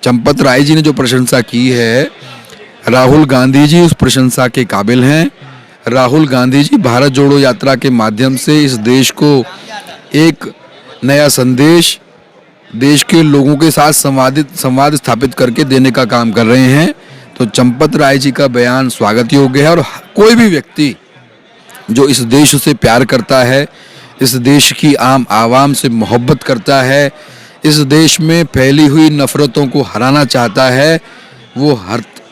चंपत राय जी ने जो प्रशंसा की है, राहुल गांधी जी उस प्रशंसा के काबिल हैं। राहुल गांधी जी भारत जोड़ो यात्रा के माध्यम से इस देश को एक नया संदेश देश के लोगों के साथ संवाद स्थापित करके देने का काम कर रहे हैं। तो चंपत राय जी का बयान स्वागत योग्य है और कोई भी व्यक्ति जो इस देश से प्यार करता है, इस देश की आम आवाम से मोहब्बत करता है, इस देश में फैली हुई नफरतों को हराना चाहता है, वो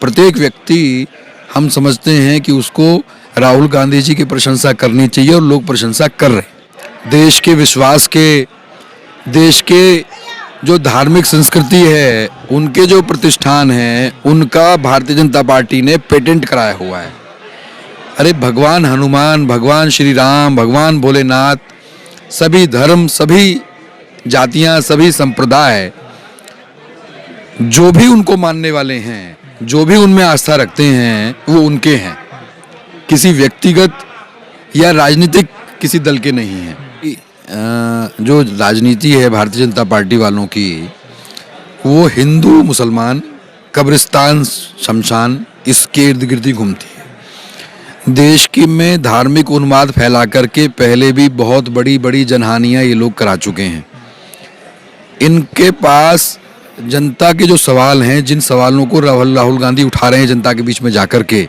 प्रत्येक व्यक्ति हम समझते हैं कि उसको राहुल गांधी जी की प्रशंसा करनी चाहिए और लोग प्रशंसा कर रहे हैं। देश के विश्वास के, देश के जो धार्मिक संस्कृति है, उनके जो प्रतिष्ठान हैं, उनका भारतीय जनता पार्टी ने पेटेंट कराया हुआ है। अरे भगवान हनुमान, भगवान श्री राम, भगवान भोलेनाथ, सभी धर्म, सभी जातियां, सभी संप्रदाय जो भी उनको मानने वाले हैं, जो भी उनमें आस्था रखते हैं, वो उनके हैं, किसी व्यक्तिगत या राजनीतिक किसी दल के नहीं हैं। जो राजनीति है भारतीय जनता पार्टी वालों की, वो हिंदू मुसलमान, कब्रिस्तान, शमशान, इसके इर्द गिर्द ही घूमती है। देश की में धार्मिक उन्माद फैला करके पहले भी बहुत बड़ी बड़ी जनहानियां ये लोग करा चुके हैं। इनके पास जनता के जो सवाल हैं, जिन सवालों को राहुल गांधी उठा रहे हैं जनता के बीच में जाकर के,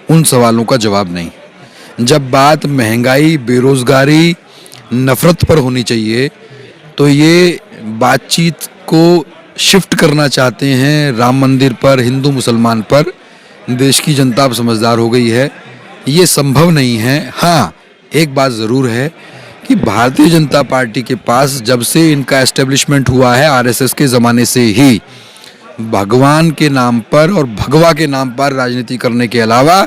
उन सवालों का जवाब नहीं। जब बात महंगाई, बेरोजगारी, नफरत पर होनी चाहिए, तो ये बातचीत को शिफ्ट करना चाहते हैं राम मंदिर पर, हिंदू मुसलमान पर। देश की जनता अब समझदार हो गई है, ये संभव नहीं है। हाँ, एक बात ज़रूर है कि भारतीय जनता पार्टी के पास जब से इनका एस्टेब्लिशमेंट हुआ है आरएसएस के ज़माने से ही, भगवान के नाम पर और भगवा के नाम पर राजनीति करने के अलावा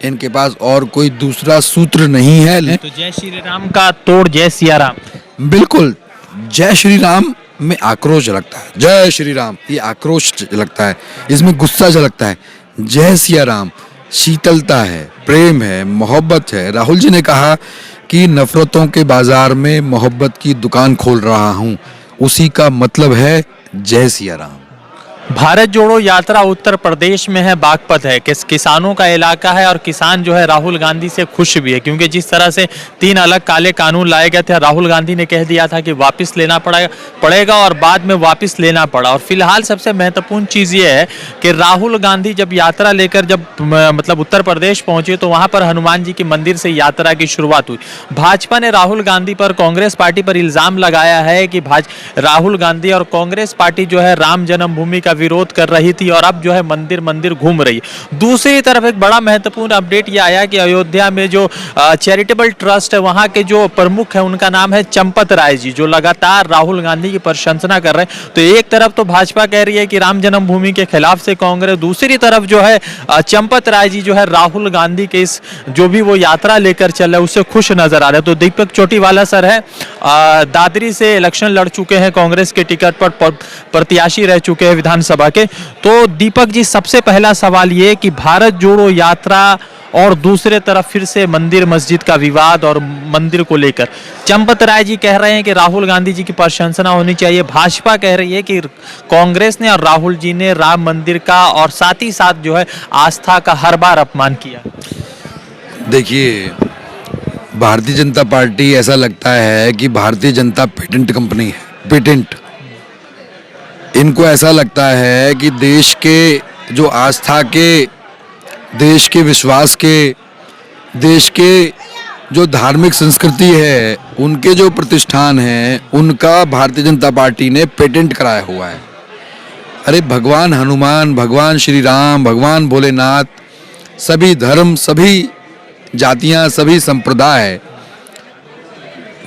इनके पास और कोई दूसरा सूत्र नहीं है। तो जय श्री राम का तोड़ जय सिया राम। बिल्कुल, जय श्री राम में आक्रोश झलकता है, जय श्री राम ये आक्रोश झलकता है, इसमें गुस्सा झलकता है। जय सिया राम शीतलता है, प्रेम है, मोहब्बत है। राहुल जी ने कहा कि नफरतों के बाजार में मोहब्बत की दुकान खोल रहा हूँ, उसी का मतलब है जय सिया राम। भारत जोड़ो यात्रा उत्तर प्रदेश में है, बागपत है, किसानों का इलाका है और किसान जो है राहुल गांधी से खुश भी है, क्योंकि जिस तरह से 3 अलग काले कानून लाए गए थे, राहुल गांधी ने कह दिया था कि वापस लेना पड़ेगा और बाद में वापस लेना पड़ा। और फिलहाल सबसे महत्वपूर्ण चीज़ ये है कि राहुल गांधी जब यात्रा लेकर मतलब उत्तर प्रदेश पहुंचे तो वहाँ पर हनुमान जी के मंदिर से यात्रा की शुरुआत हुई। भाजपा ने राहुल गांधी पर, कांग्रेस पार्टी पर इल्ज़ाम लगाया है कि राहुल गांधी और कांग्रेस पार्टी जो है राम जन्मभूमि का विरोध कर रही थी और अब जो है मंदिर मंदिर घूम रही है। दूसरी तरफ एक बड़ा महत्वपूर्ण अपडेट ये आया कि अयोध्या में जो चैरिटेबल ट्रस्ट है, वहां के जो प्रमुख है, उनका नाम है चंपत राय जी, जो लगातार राहुल गांधी की प्रशंसा कर रहे हैं। तो एक तरफ तो भाजपा कह रही है कि राम जन्मभूमि के खिलाफ से कांग्रेस, दूसरी तरफ जो है चंपत राय जी जो है राहुल गांधी के इस जो भी वो यात्रा लेकर चल रहे हैं उससे खुश नजर आ रहे हैं। तो दीपक चोटीवाला सर है, दादरी से इलेक्शन लड़ चुके हैं, कांग्रेस के टिकट पर प्रत्याशी रह चुके हैं विधानसभा के। तो दीपक जी, सबसे पहला सवाल ये कि भारत जोड़ो यात्रा और दूसरे तरफ फिर से मंदिर मस्जिद का विवाद और मंदिर को लेकर चंपत राय जी कह रहे हैं कि राहुल गांधी जी की प्रशंसा होनी चाहिए, भाजपा कह रही है कि कांग्रेस ने और राहुल जी ने राम मंदिर का और साथ ही साथ जो है आस्था का हर बार अपमान किया। देखिए, भारतीय जनता पार्टी, ऐसा लगता है कि भारतीय जनता पेटेंट कंपनी है, पेटेंट। इनको ऐसा लगता है कि देश के जो आस्था के, देश के विश्वास के, देश के जो धार्मिक संस्कृति है, उनके जो प्रतिष्ठान हैं, उनका भारतीय जनता पार्टी ने पेटेंट कराया हुआ है। अरे भगवान हनुमान, भगवान श्री राम, भगवान भोलेनाथ, सभी धर्म, सभी जातियां, सभी संप्रदाय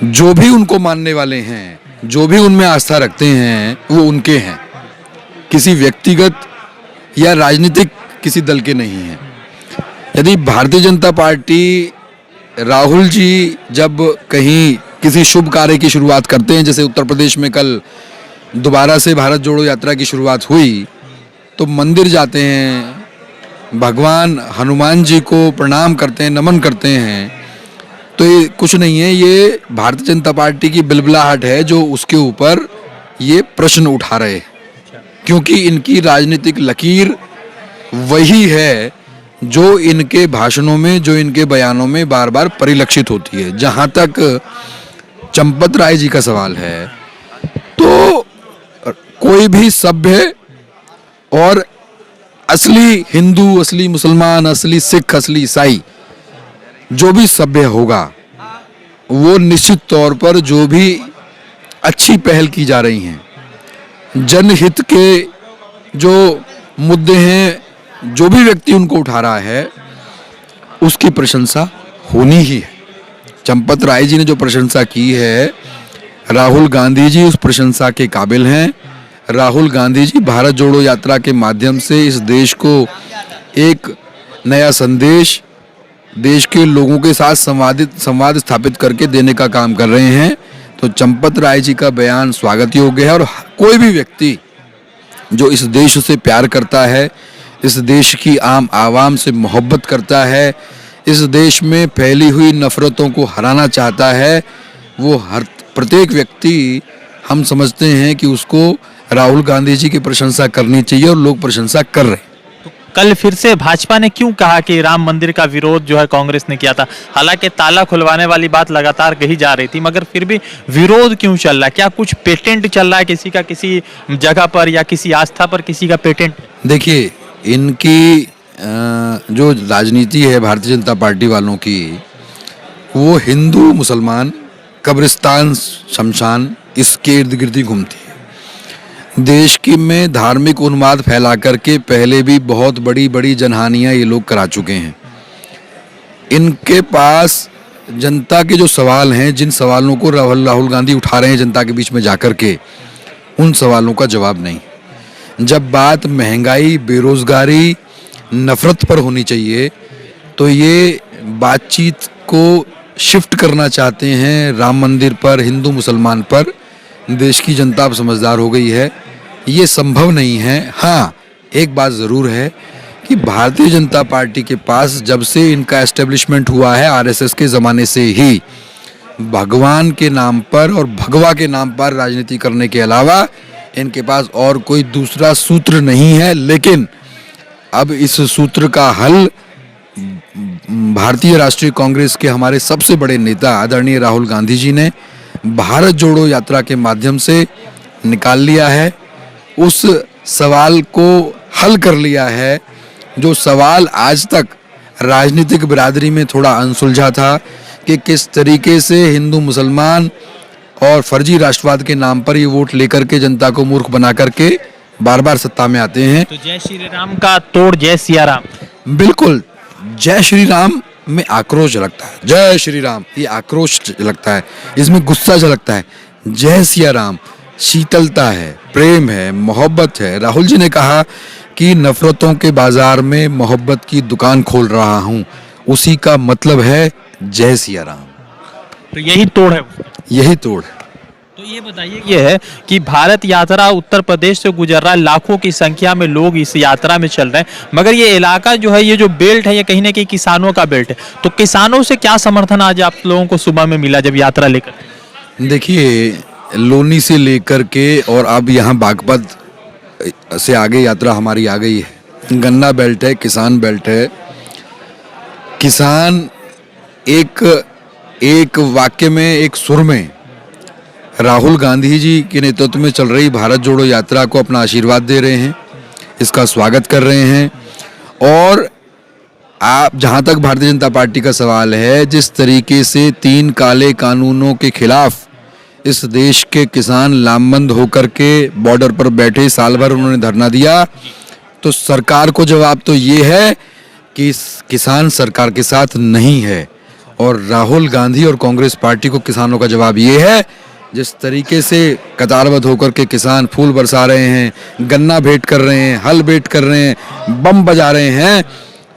जो भी उनको मानने वाले हैं, जो भी उनमें आस्था रखते हैं, वो उनके हैं, किसी व्यक्तिगत या राजनीतिक किसी दल के नहीं हैं। यदि भारतीय जनता पार्टी, राहुल जी जब कहीं किसी शुभ कार्य की शुरुआत करते हैं, जैसे उत्तर प्रदेश में कल दोबारा से भारत जोड़ो यात्रा की शुरुआत हुई, तो मंदिर जाते हैं, भगवान हनुमान जी को प्रणाम करते हैं, नमन करते हैं। तो ये कुछ नहीं है, ये भारतीय जनता पार्टी की बिलबिलाहट है जो उसके ऊपर ये प्रश्न उठा रहे हैं। क्योंकि इनकी राजनीतिक लकीर वही है जो इनके भाषणों में, जो इनके बयानों में बार बार परिलक्षित होती है। जहाँ तक चंपत राय जी का सवाल है, तो कोई भी सभ्य और असली हिंदू, असली मुसलमान, असली सिख, असली ईसाई जो भी सभ्य होगा, वो निश्चित तौर पर जो भी अच्छी पहल की जा रही हैं, जनहित के जो मुद्दे हैं, जो भी व्यक्ति उनको उठा रहा है, उसकी प्रशंसा होनी ही है। चंपत राय जी ने जो प्रशंसा की है, राहुल गांधी जी उस प्रशंसा के काबिल हैं। राहुल गांधी जी भारत जोड़ो यात्रा के माध्यम से इस देश को एक नया संदेश देश के लोगों के साथ संवाद स्थापित करके देने का काम कर रहे हैं। तो चंपत राय जी का बयान स्वागत योग्य है, और कोई भी व्यक्ति जो इस देश से प्यार करता है, इस देश की आम आवाम से मोहब्बत करता है, इस देश में फैली हुई नफरतों को हराना चाहता है, वो हर प्रत्येक व्यक्ति, हम समझते हैं कि उसको राहुल गांधी जी की प्रशंसा करनी चाहिए, और लोग प्रशंसा कर रहे हैं। कल फिर से भाजपा ने क्यों कहा कि राम मंदिर का विरोध जो है कांग्रेस ने किया था? हालांकि ताला खुलवाने वाली बात लगातार कही जा रही थी, मगर फिर भी विरोध क्यों चल रहा है? क्या कुछ पेटेंट चल रहा है किसी का किसी जगह पर, या किसी आस्था पर किसी का पेटेंट? देखिए, इनकी जो राजनीति है भारतीय जनता पार्टी वालों की, वो हिंदू मुसलमान, कब्रिस्तान, शमशान, इसके इर्द गिर्द ही घूमती है। देश की में धार्मिक उन्माद फैला करके पहले भी बहुत बड़ी बड़ी जनहानियां ये लोग करा चुके हैं। इनके पास जनता के जो सवाल हैं, जिन सवालों को राहुल गांधी उठा रहे हैं जनता के बीच में जाकर के, उन सवालों का जवाब नहीं। जब बात महंगाई, बेरोजगारी, नफरत पर होनी चाहिए, तो ये बातचीत को शिफ्ट करना चाहते हैं राम मंदिर पर, हिंदू मुसलमान पर। देश की जनता अब समझदार हो गई है, ये संभव नहीं है। हाँ, एक बात ज़रूर है कि भारतीय जनता पार्टी के पास जब से इनका एस्टेब्लिशमेंट हुआ है, आरएसएस के ज़माने से ही, भगवान के नाम पर और भगवा के नाम पर राजनीति करने के अलावा इनके पास और कोई दूसरा सूत्र नहीं है। लेकिन अब इस सूत्र का हल भारतीय राष्ट्रीय कांग्रेस के हमारे सबसे बड़े नेता आदरणीय राहुल गांधी जी ने भारत जोड़ो यात्रा के माध्यम से निकाल लिया है। उस सवाल को हल कर लिया है, जो सवाल आज तक राजनीतिक बिरादरी में थोड़ा अनसुलझा था कि किस तरीके से हिंदू मुसलमान और फर्जी राष्ट्रवाद के नाम पर ये वोट लेकर के जनता को मूर्ख बना करके बार बार सत्ता में आते हैं। तो जय श्री राम का तोड़ जय सिया राम। बिल्कुल, जय श्री राम में आक्रोश झलकता है। जय श्री राम, ये आक्रोश झलकता है, इसमें गुस्सा झलकता है। जय सिया राम शीतलता है, प्रेम है, मोहब्बत है। राहुल जी ने कहा कि नफरतों के बाजार में मोहब्बत की दुकान खोल रहा हूँ, उसी का मतलब है जय सिया राम। तो यही तोड़ है, यही तोड़ है। तो ये बताइए, ये है कि भारत यात्रा उत्तर प्रदेश से गुजर रहा है, लाखों की संख्या में लोग इस यात्रा में चल रहे हैं, मगर ये इलाका जो है, ये जो बेल्ट है, ये कहीं ना कहीं किसानों का बेल्ट है। तो किसानों से क्या समर्थन आज आप लोगों को सुबह में मिला जब यात्रा लेकर? देखिए, लोनी से लेकर के और अब यहाँ बागपत से आगे यात्रा हमारी आ गई है। गन्ना बेल्ट है, किसान बेल्ट है। किसान एक वाक्य में, एक सुर में राहुल गांधी जी के नेतृत्व में चल रही भारत जोड़ो यात्रा को अपना आशीर्वाद दे रहे हैं, इसका स्वागत कर रहे हैं। और आप, जहां तक भारतीय जनता पार्टी का सवाल है, जिस तरीके से 3 काले कानूनों के खिलाफ इस देश के किसान लामबंद होकर के बॉर्डर पर बैठे, साल भर उन्होंने धरना दिया, तो सरकार को जवाब तो ये है कि किसान सरकार के साथ नहीं है। और राहुल गांधी और कांग्रेस पार्टी को किसानों का जवाब ये है, जिस तरीके से कतारबद्ध होकर के किसान फूल बरसा रहे हैं, गन्ना भेंट कर रहे हैं, हल भेंट कर रहे हैं, बम बजा रहे हैं,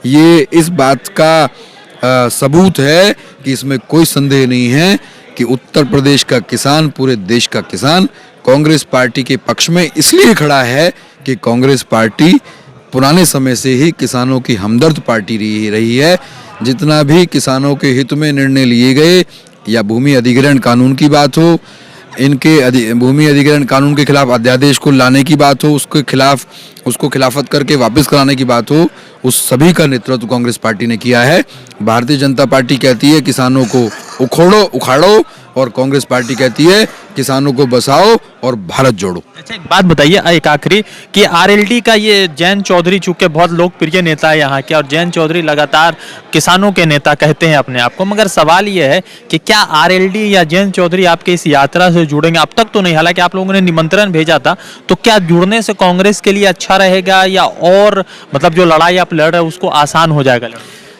ये इस बात का सबूत है कि इसमें कोई संदेह नहीं है कि उत्तर प्रदेश का किसान, पूरे देश का किसान कांग्रेस पार्टी के पक्ष में इसलिए खड़ा है कि कांग्रेस पार्टी पुराने समय से ही किसानों की हमदर्द पार्टी रही है। जितना भी किसानों के हित में निर्णय लिए गए, या भूमि अधिग्रहण कानून की बात हो, इनके भूमि अधिग्रहण कानून के खिलाफ अध्यादेश को लाने की बात हो, उसको खिलाफत करके वापस कराने की बात हो, उस सभी का नेतृत्व कांग्रेस पार्टी ने किया है। भारतीय जनता पार्टी कहती है किसानों को उखाड़ो और कांग्रेस पार्टी कहती है किसानों को बसाओ और भारत जोड़ो। अच्छा, एक बात बताइए, एक आखिरी, कि आरएलडी का ये जयंत चौधरी चूंकि बहुत लोकप्रिय नेता है यहाँ के, और जयंत चौधरी लगातार किसानों के नेता कहते हैं अपने आप को, मगर सवाल ये है कि क्या आरएलडी या जयंत चौधरी आपके इस यात्रा से जुड़ेंगे? अब तक तो नहीं, हालांकि आप लोगों ने निमंत्रण भेजा था, तो क्या जुड़ने से कांग्रेस के लिए अच्छा रहेगा, या और मतलब जो लड़ाई आप लड़ रहे हैं उसको आसान हो जाएगा?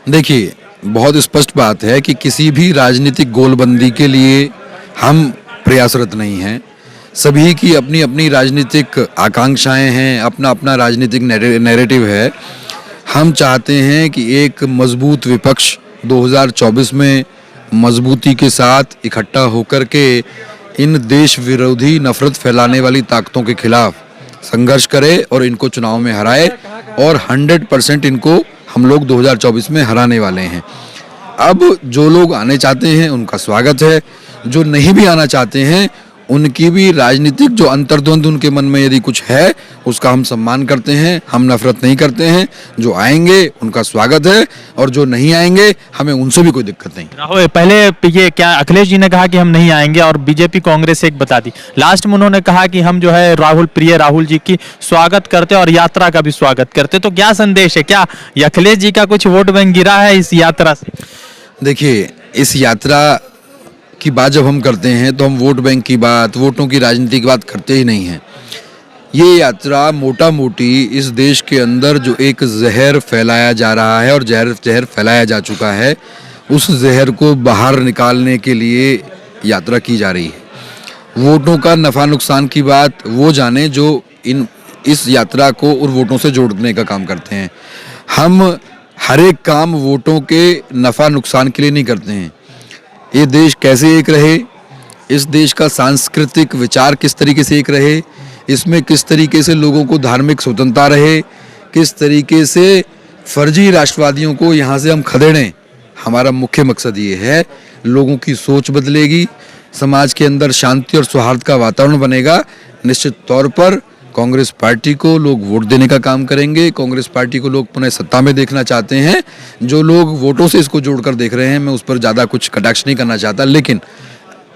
देखिए, बहुत स्पष्ट बात है कि किसी भी राजनीतिक गोलबंदी के लिए हम प्रयासरत नहीं हैं। सभी की अपनी अपनी राजनीतिक आकांक्षाएं हैं, अपना अपना राजनीतिक नैरेटिव है। हम चाहते हैं कि एक मजबूत विपक्ष 2024 में मजबूती के साथ इकट्ठा होकर के इन देश विरोधी नफरत फैलाने वाली ताकतों के खिलाफ संघर्ष करे और इनको चुनाव में हराए, और 100% इनको हम लोग 2024 में हराने वाले हैं। अब जो लोग आने चाहते हैं उनका स्वागत है, जो नहीं भी आना चाहते हैं उनकी भी राजनीतिक जो अंतर्द्वंद उनके मन में यदि कुछ है उसका हम सम्मान करते हैं, हम नफरत नहीं करते हैं। जो आएंगे उनका स्वागत है, और जो नहीं आएंगे हमें उनसे भी कोई दिक्कत नहीं। राहुल, पहले ये क्या अखिलेश जी ने कहा कि हम नहीं आएंगे, और बीजेपी कांग्रेस एक बता दी, लास्ट में उन्होंने कहा कि हम जो है राहुल जी की स्वागत करते और यात्रा का भी स्वागत करते। तो क्या संदेश है, क्या अखिलेश जी का कुछ वोट बैंक गिरा है इस यात्रा से? देखिए, इस यात्रा की बात जब हम करते हैं तो हम वोट बैंक की बात, वोटों की राजनीति की बात करते ही नहीं हैं। ये यात्रा मोटा मोटी इस देश के अंदर जो एक जहर फैलाया जा रहा है और जहर फैलाया जा चुका है, उस जहर को बाहर निकालने के लिए यात्रा की जा रही है। वोटों का नफ़ा नुकसान की बात वो जाने जो इस यात्रा को और वोटों से जोड़ने का काम करते हैं। हम हर एक काम वोटों के नफ़ा नुकसान के लिए नहीं करते हैं। ये देश कैसे एक रहे, इस देश का सांस्कृतिक विचार किस तरीके से एक रहे, इसमें किस तरीके से लोगों को धार्मिक स्वतंत्रता रहे, किस तरीके से फर्जी राष्ट्रवादियों को यहाँ से हम खदेड़ें, हमारा मुख्य मकसद ये है। लोगों की सोच बदलेगी, समाज के अंदर शांति और सौहार्द का वातावरण बनेगा। निश्चित तौर पर कांग्रेस पार्टी को लोग वोट देने का काम करेंगे। कांग्रेस पार्टी को लोग पुनः सत्ता में देखना चाहते हैं। जो लोग वोटों से इसको जोड़कर देख रहे हैं, मैं उस पर ज़्यादा कुछ कटाक्ष नहीं करना चाहता, लेकिन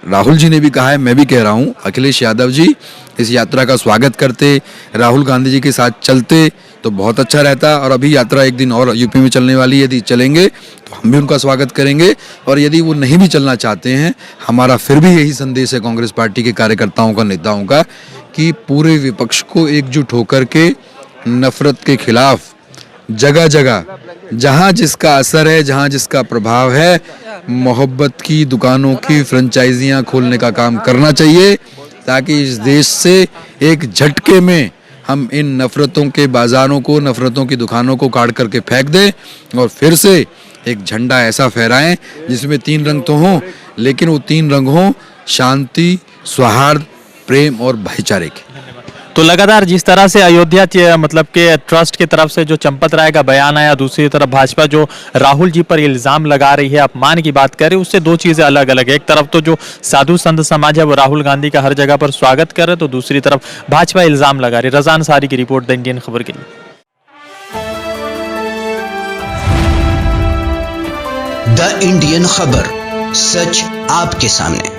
राहुल जी ने भी कहा है, मैं भी कह रहा हूँ, अखिलेश यादव जी इस यात्रा का स्वागत करते, राहुल गांधी जी के साथ चलते तो बहुत अच्छा रहता। और अभी यात्रा एक दिन और यूपी में चलने वाली है, यदि चलेंगे तो हम भी उनका स्वागत करेंगे। और यदि वो नहीं भी चलना चाहते हैं, हमारा फिर भी यही संदेश है कांग्रेस पार्टी के कार्यकर्ताओं का, नेताओं का, कि पूरे विपक्ष को एकजुट होकर के नफरत के खिलाफ जगह जगह जहाँ जिसका असर है, जहाँ जिसका प्रभाव है, मोहब्बत की दुकानों की फ्रेंचाइजियाँ खोलने का काम करना चाहिए, ताकि इस देश से एक झटके में हम इन नफरतों के बाज़ारों को, नफरतों की दुकानों को काट करके फेंक दें और फिर से एक झंडा ऐसा फहराएं जिसमें 3 रंग तो हों, लेकिन वो 3 रंग हों शांति, सौहार्द, प्रेम और भाईचारे के। तो लगातार जिस तरह से अयोध्या मतलब के ट्रस्ट की तरफ से जो चंपत राय का बयान आया, दूसरी तरफ भाजपा जो राहुल जी पर इल्जाम लगा रही है, अपमान की बात कर रही है, उससे दो चीजें अलग अलग है। एक तरफ तो जो साधु संत समाज है वो राहुल गांधी का हर जगह पर स्वागत कर रहे, तो दूसरी तरफ भाजपा इल्जाम लगा रही। रज़ा अंसारी की रिपोर्ट, द इंडियन खबर के लिए। द इंडियन खबर, सच आपके सामने।